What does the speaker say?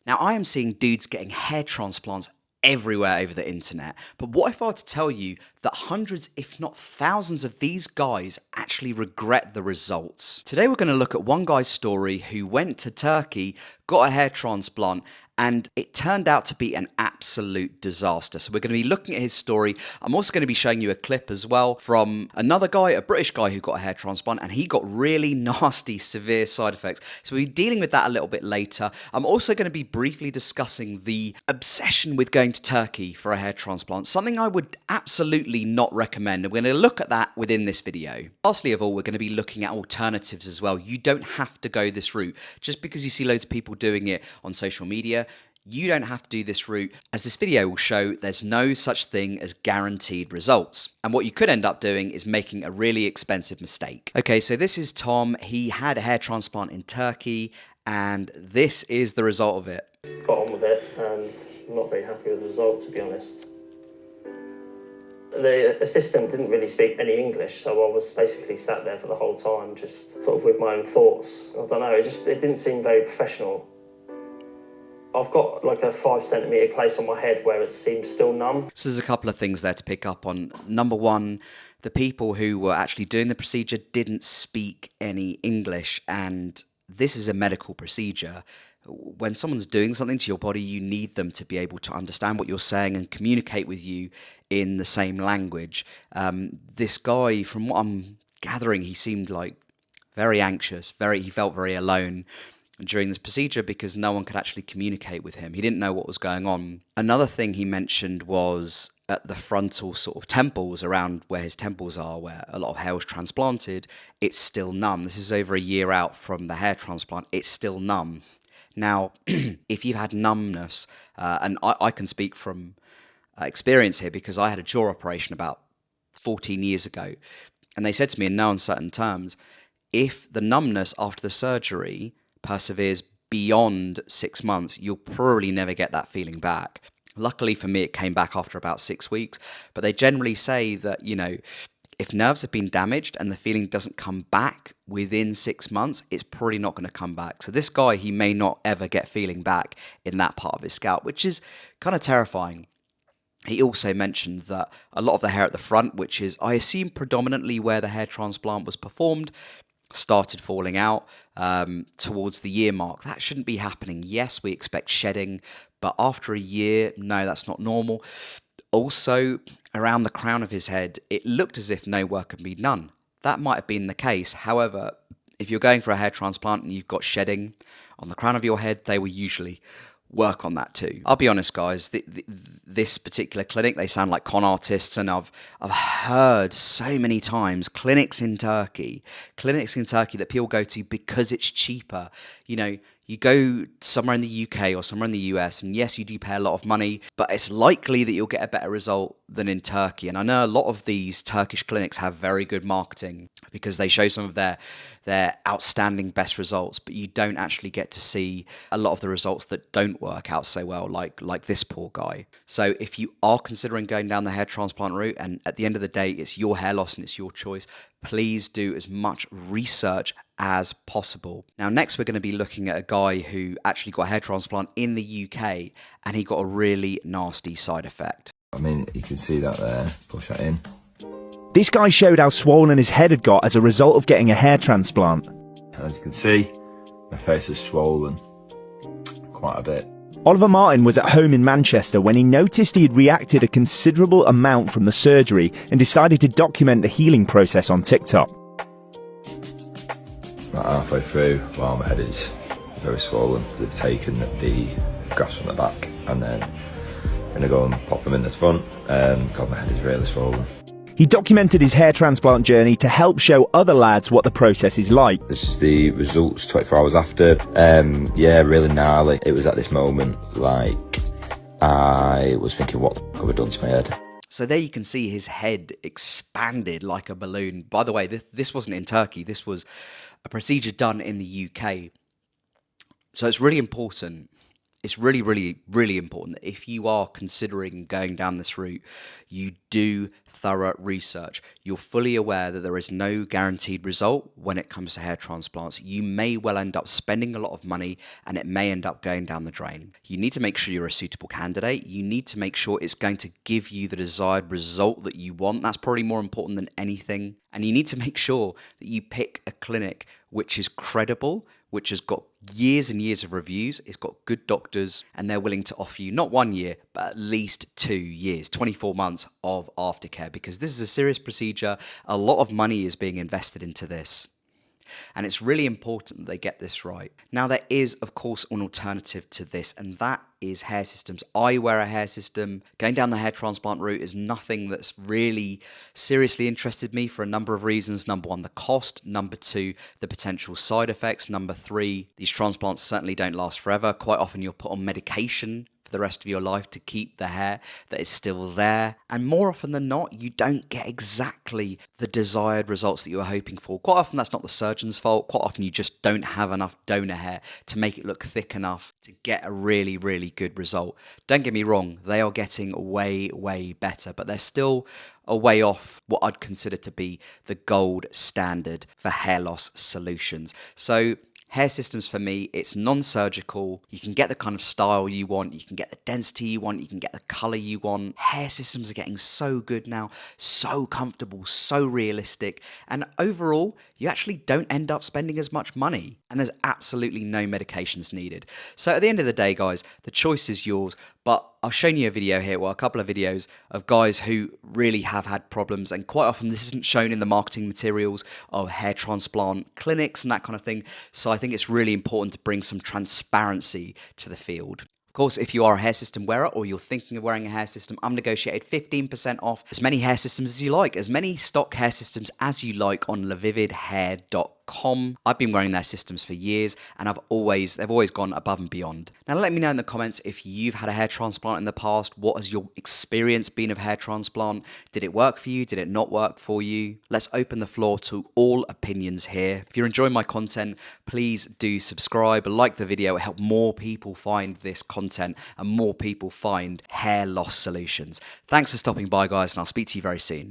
Now, I am seeing dudes getting hair transplants everywhere over the internet, but what if I were to tell you that hundreds, if not thousands of these guys actually regret the results? Today we're going to look at one guy's story who went to Turkey, got a hair transplant, and it turned out to be an absolute disaster. So we're going to be looking at his story. I'm also going to be showing you a clip as well from another guy, a British guy who got a hair transplant, and he got really nasty, severe side effects. So we'll be dealing with that a little bit later. I'm also going to be briefly discussing the obsession with going to Turkey for a hair transplant, something I would absolutely not recommend. And we're going to look at that within this video. Lastly of all, we're going to be looking at alternatives as well. You don't have to go this route. Just because you see loads of people doing it on social media, you don't have to do this route. As this video will show, there's no such thing as guaranteed results. And what you could end up doing is making a really expensive mistake. Okay, so this is Tom. He had a hair transplant in Turkey, and this is the result of it. Got on with it, and I'm not very happy with the result, to be honest. The assistant didn't really speak any English, so I was basically sat there for the whole time, just sort of with my own thoughts. I don't know, it didn't seem very professional. I've got like a 5 centimetre place on my head where it seems still numb. So there's a couple of things there to pick up on. Number one, the people who were actually doing the procedure didn't speak any English, and this is a medical procedure. When someone's doing something to your body, you need them to be able to understand what you're saying and communicate with you in the same language. This guy, from what I'm gathering, he seemed like very anxious, he felt very alone during this procedure because no one could actually communicate with him. He didn't know what was going on. Another thing he mentioned was at the frontal sort of temples, around where his temples are, where a lot of hair was transplanted, it's still numb. This is over a year out from the hair transplant. It's still numb. Now, if you've had numbness, and I can speak from experience here because I had a jaw operation about 14 years ago, and they said to me in no uncertain terms, if the numbness after the surgery perseveres beyond 6 months, you'll probably never get that feeling back. Luckily for me, it came back after about 6 weeks, but they generally say that, you know, if nerves have been damaged and the feeling doesn't come back within 6 months, it's probably not going to come back. So this guy, he may not ever get feeling back in that part of his scalp, which is kind of terrifying. He also mentioned that a lot of the hair at the front, which is, I assume, predominantly where the hair transplant was performed, started falling out towards the year mark. That shouldn't be happening. Yes, we expect shedding, but after a year, no, that's not normal. Also, around the crown of his head, it looked as if no work had been done. That might have been the case. However, if you're going for a hair transplant and you've got shedding on the crown of your head, they will usually work on that too. I'll be honest, guys, this particular clinic, they sound like con artists, and I've heard so many times clinics in Turkey that people go to because it's cheaper. You know, you go somewhere in the UK or somewhere in the US, and yes, you do pay a lot of money, but it's likely that you'll get a better result than in Turkey. And I know a lot of these Turkish clinics have very good marketing because they show some of their outstanding best results, but you don't actually get to see a lot of the results that don't work out so well, like this poor guy. So if you are considering going down the hair transplant route, and at the end of the day, it's your hair loss and it's your choice, please do as much research as possible. Now, next we're going to be looking at a guy who actually got a hair transplant in the UK, and he got a really nasty side effect. I mean, you can see that there, push that in. This guy showed how swollen his head had got as a result of getting a hair transplant. As you can see, my face is swollen quite a bit. Oliver Martin was at home in Manchester when he noticed he had reacted a considerable amount from the surgery and decided to document the healing process on TikTok. About halfway through, while my head is very swollen, they've taken the grafts from the back, and then I'm going to go and pop them in the front. God, my head is really swollen. He documented his hair transplant journey to help show other lads what the process is like. This is the results 24 hours after. Yeah, really gnarly. It was at this moment, like, I was thinking, what the fuck have I done to my head? So there you can see his head expanded like a balloon. By the way, this wasn't in Turkey. This was a procedure done in the UK. So it's really important. it's really, really, really important that if you are considering going down this route, you do thorough research. You're fully aware that there is no guaranteed result when it comes to hair transplants. You may well end up spending a lot of money and it may end up going down the drain. You need to make sure you're a suitable candidate. You need to make sure it's going to give you the desired result that you want. That's probably more important than anything. And you need to make sure that you pick a clinic which is credible, which has got years and years of reviews, it's got good doctors, and they're willing to offer you not 1 year, but at least 2 years, 24 months of aftercare, because this is a serious procedure. A lot of money is being invested into this. And it's really important that they get this right. Now, there is, of course, an alternative to this, and that is hair systems. I wear a hair system. Going down the hair transplant route is nothing that's really seriously interested me for a number of reasons. Number one, the cost. Number two, the potential side effects. Number three, these transplants certainly don't last forever. Quite often you're put on medication for the rest of your life to keep the hair that is still there. And more often than not, you don't get exactly the desired results that you were hoping for. Quite often that's not the surgeon's fault. Quite often you just don't have enough donor hair to make it look thick enough to get a really, really good result. Don't get me wrong, they are getting way, way better, but they're still a way off what I'd consider to be the gold standard for hair loss solutions. So hair systems for me, it's non-surgical. You can get the kind of style you want. You can get the density you want. You can get the color you want. Hair systems are getting so good now, so comfortable, so realistic. And overall, you actually don't end up spending as much money. And there's absolutely no medications needed. So at the end of the day, guys, the choice is yours. But I've shown you a video here, well, a couple of videos of guys who really have had problems, and quite often this isn't shown in the marketing materials of hair transplant clinics and that kind of thing. So I think it's really important to bring some transparency to the field. Of course, if you are a hair system wearer or you're thinking of wearing a hair system, I'm negotiated 15% off as many hair systems as you like, as many stock hair systems as you like on levividhair.com. I've been wearing their systems for years and they've always gone above and beyond. Now let me know in the comments if you've had a hair transplant in the past. What has your experience been of hair transplant? Did it work for you? Did it not work for you? Let's open the floor to all opinions here. If you're enjoying my content, please do subscribe, like the video. It helps more people find this content and more people find hair loss solutions. Thanks for stopping by, guys, and I'll speak to you very soon.